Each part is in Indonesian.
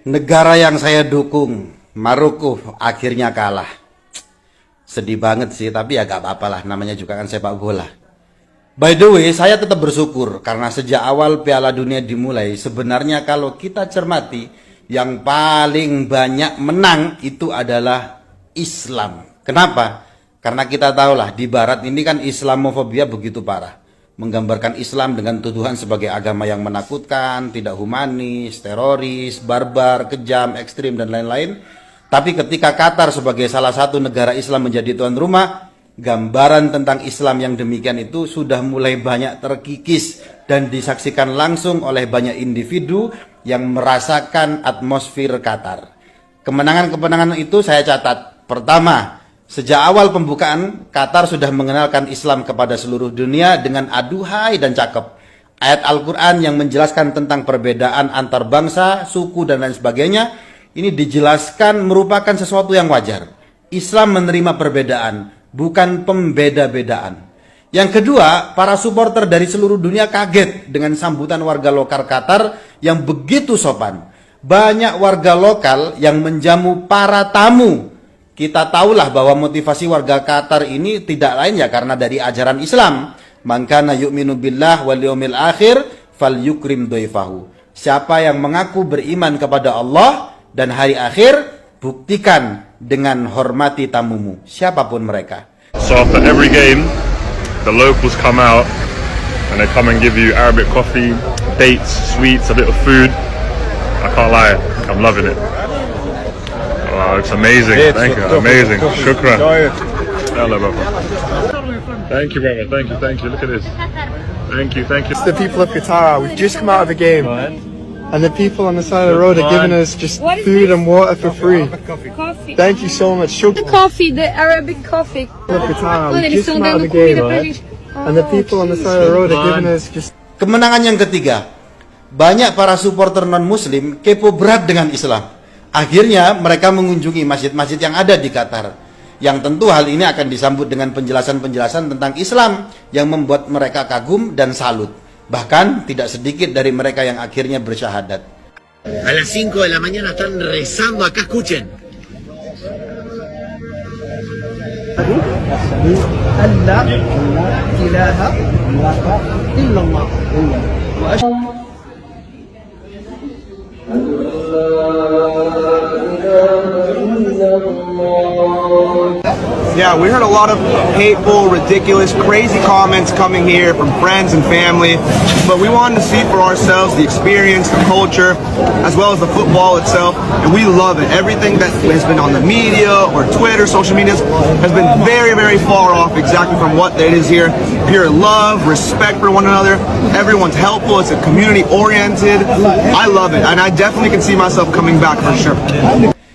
Negara yang saya dukung, Maroko, akhirnya kalah. Sedih banget sih, tapi ya gak apa-apa lah, namanya juga kan sepak bola. By the way, saya tetap bersyukur karena sejak awal Piala Dunia dimulai, sebenarnya kalau kita cermati, yang paling banyak menang itu adalah Islam. Kenapa? Karena kita tahulah di Barat ini kan Islamofobia begitu parah. Menggambarkan Islam dengan tuduhan sebagai agama yang menakutkan, tidak humanis, teroris, barbar, kejam, ekstrim, dan lain-lain. Tapi ketika Qatar sebagai salah satu negara Islam menjadi tuan rumah, gambaran tentang Islam yang demikian itu sudah mulai banyak terkikis dan disaksikan langsung oleh banyak individu yang merasakan atmosfer Qatar. Kemenangan-kemenangan itu saya catat. Pertama, sejak awal pembukaan, Qatar sudah mengenalkan Islam kepada seluruh dunia dengan aduhai dan cakep. Ayat Al-Quran yang menjelaskan tentang perbedaan antar bangsa, suku, dan lain sebagainya, ini dijelaskan merupakan sesuatu yang wajar. Islam menerima perbedaan, bukan pembeda-bedaan. Yang kedua, para supporter dari seluruh dunia kaget dengan sambutan warga lokal Qatar yang begitu sopan. Banyak warga lokal yang menjamu para tamu. Kita tahulah bahwa motivasi warga Qatar ini tidak lain ya karena dari ajaran Islam. Man kana yu'minu billah wal yawmil akhir falyukrim dhaifahu. Siapa yang mengaku beriman kepada Allah dan hari akhir, buktikan dengan hormati tamumu, siapapun mereka. So after every game, the locals come out and they come and give you Arabic coffee, dates, sweets, a bit of food. I can't lie, I'm loving it. Wow, it's amazing. Thank you. Amazing. Shukran. Hello, brother. Thank you, brother. Thank you. Look at this. Thank you. It's the people of Qatar. We've just come out of a game, and the people on the side of the road are giving us just food and water for free. Coffee. Thank you so much. The coffee, the Arabic coffee. People of Qatar. We've just come out of a game, and the people on the side of the road are giving us just. Kemenangan yang ketiga, banyak para supporter non-muslim kepo berat dengan Islam. Akhirnya mereka mengunjungi masjid-masjid yang ada di Qatar. Yang tentu hal ini akan disambut dengan penjelasan-penjelasan tentang Islam yang membuat mereka kagum dan salut. Bahkan tidak sedikit dari mereka yang akhirnya bersyahadat. A las 5 de la mañana están rezando acá, escuchen. Allah ilaha illallah. Yeah, we heard a lot of hateful, ridiculous, crazy comments coming here from friends and family, but we wanted to see for ourselves the experience, the culture, as well as the football itself, and we love it. Everything that has been on the media or Twitter, social media, has been very, very far off exactly from what it is here. Pure love, respect for one another, everyone's helpful, it's a community-oriented. I love it, and I definitely can see myself coming back for sure.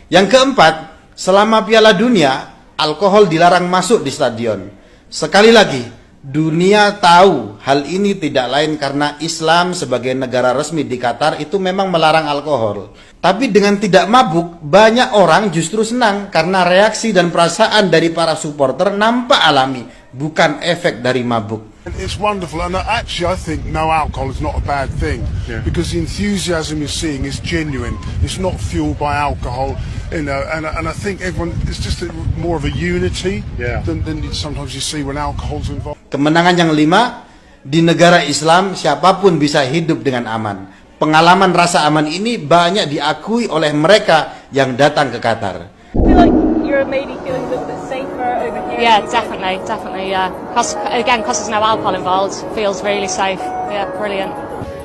Yang keempat, selama Piala Dunia, alkohol dilarang masuk di stadion. Sekali lagi, dunia tahu hal ini tidak lain karena Islam sebagai negara resmi di Qatar itu memang melarang alkohol. Tapi dengan tidak mabuk, banyak orang justru senang karena reaksi dan perasaan dari para supporter nampak alami, bukan efek dari mabuk. It's wonderful, and actually I think no alcohol is not a bad thing, because the enthusiasm you're seeing is genuine. It's not fueled by alcohol, you know, and I think everyone, it's just more of a unity than sometimes you see when alcohol's involved. Kemenangan yang kelima, di negara Islam siapapun bisa hidup dengan aman. Pengalaman rasa aman ini banyak diakui oleh mereka yang datang ke Qatar. You're maybe feeling a little bit safer over here. Yeah, definitely, yeah. Because there's no alcohol involved, feels really safe. Yeah, brilliant.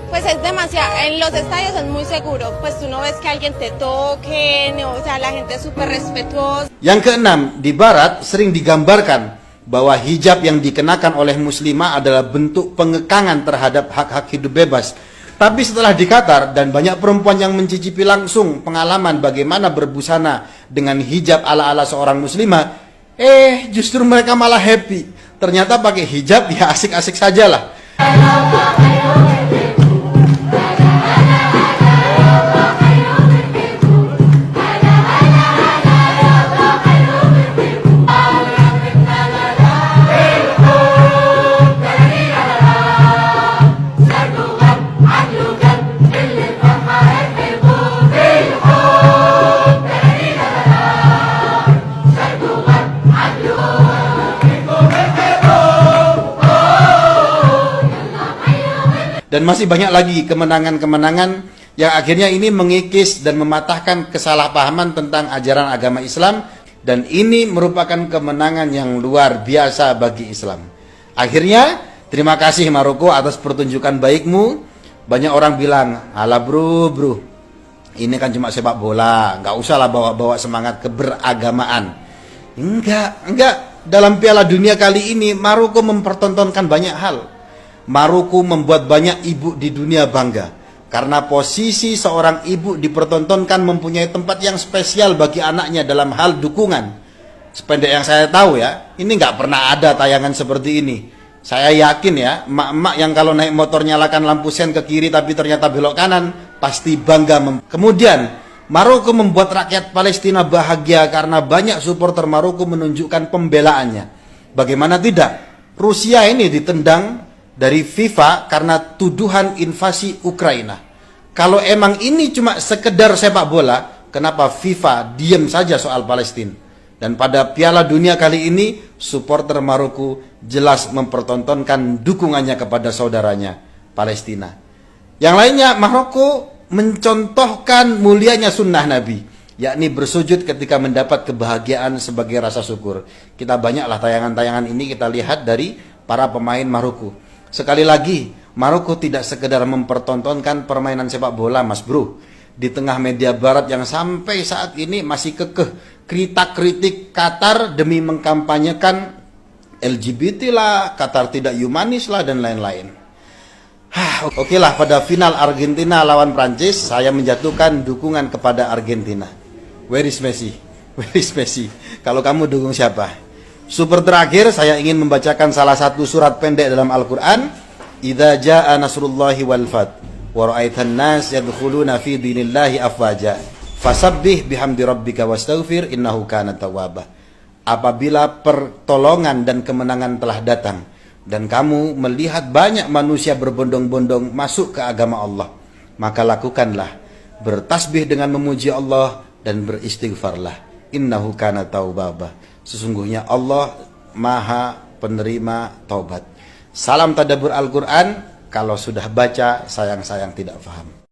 Pues es demasiado, en los estadios es muy seguro, pues tú no ves que alguien te toque, o sea, la gente es súper respetuosa. Yang keenam, di Barat sering digambarkan bahwa hijab yang dikenakan oleh muslimah adalah bentuk pengekangan terhadap hak-hak hidup bebas. Tapi setelah di Qatar dan banyak perempuan yang mencicipi langsung pengalaman bagaimana berbusana dengan hijab ala-ala seorang muslimah, justru mereka malah happy. Ternyata pakai hijab ya asik-asik sajalah. Dan masih banyak lagi kemenangan-kemenangan yang akhirnya ini mengikis dan mematahkan kesalahpahaman tentang ajaran agama Islam, dan ini merupakan kemenangan yang luar biasa bagi Islam. Akhirnya, terima kasih Maroko atas pertunjukan baikmu. Banyak orang bilang, "Alah bro, ini kan cuma sepak bola, nggak usah lah bawa-bawa semangat keberagamaan." Enggak. Dalam Piala Dunia kali ini, Maroko mempertontonkan banyak hal. Maroko membuat banyak ibu di dunia bangga. Karena posisi seorang ibu dipertontonkan mempunyai tempat yang spesial bagi anaknya dalam hal dukungan. Sependek yang saya tahu ya, ini nggak pernah ada tayangan seperti ini. Saya yakin ya, emak-emak yang kalau naik motor nyalakan lampu sen ke kiri tapi ternyata belok kanan, pasti bangga. Kemudian, Maroko membuat rakyat Palestina bahagia karena banyak supporter Maroko menunjukkan pembelaannya. Bagaimana tidak? Rusia ini ditendang dari FIFA karena tuduhan invasi Ukraina. Kalau emang ini cuma sekedar sepak bola, kenapa FIFA diam saja soal Palestina? Dan pada Piala Dunia kali ini, supporter Maroko jelas mempertontonkan dukungannya kepada saudaranya Palestina. Yang lainnya, Maroko mencontohkan mulianya sunnah Nabi, yakni bersujud ketika mendapat kebahagiaan sebagai rasa syukur. Kita banyaklah tayangan-tayangan ini kita lihat dari para pemain Maroko. Sekali lagi, Maroko tidak sekedar mempertontonkan permainan sepak bola, Mas Bro. Di tengah media barat yang sampai saat ini masih kekeh kritik Qatar demi mengkampanyekan LGBT lah, Qatar tidak humanis lah, dan lain-lain. Oke lah, pada final Argentina lawan Prancis, saya menjatuhkan dukungan kepada Argentina. Where is Messi? Where is Messi? Kalau kamu dukung siapa? Super terakhir, saya ingin membacakan salah satu surat pendek dalam Al-Quran. Idza jaa nasrullahi wal fath wa ra'aitan nas yadkhuluna fi dinillahi afwaja fasabbih bihamdi rabbika wastaghfir innahu kana tawwaba. Apabila pertolongan dan kemenangan telah datang dan kamu melihat banyak manusia berbondong-bondong masuk ke agama Allah, maka lakukanlah bertasbih dengan memuji Allah dan beristighfarlah. Innahu kana tawwaba. Sesungguhnya Allah Maha penerima taubat. Salam tadabbur Al-Quran. Kalau sudah baca, sayang-sayang tidak paham.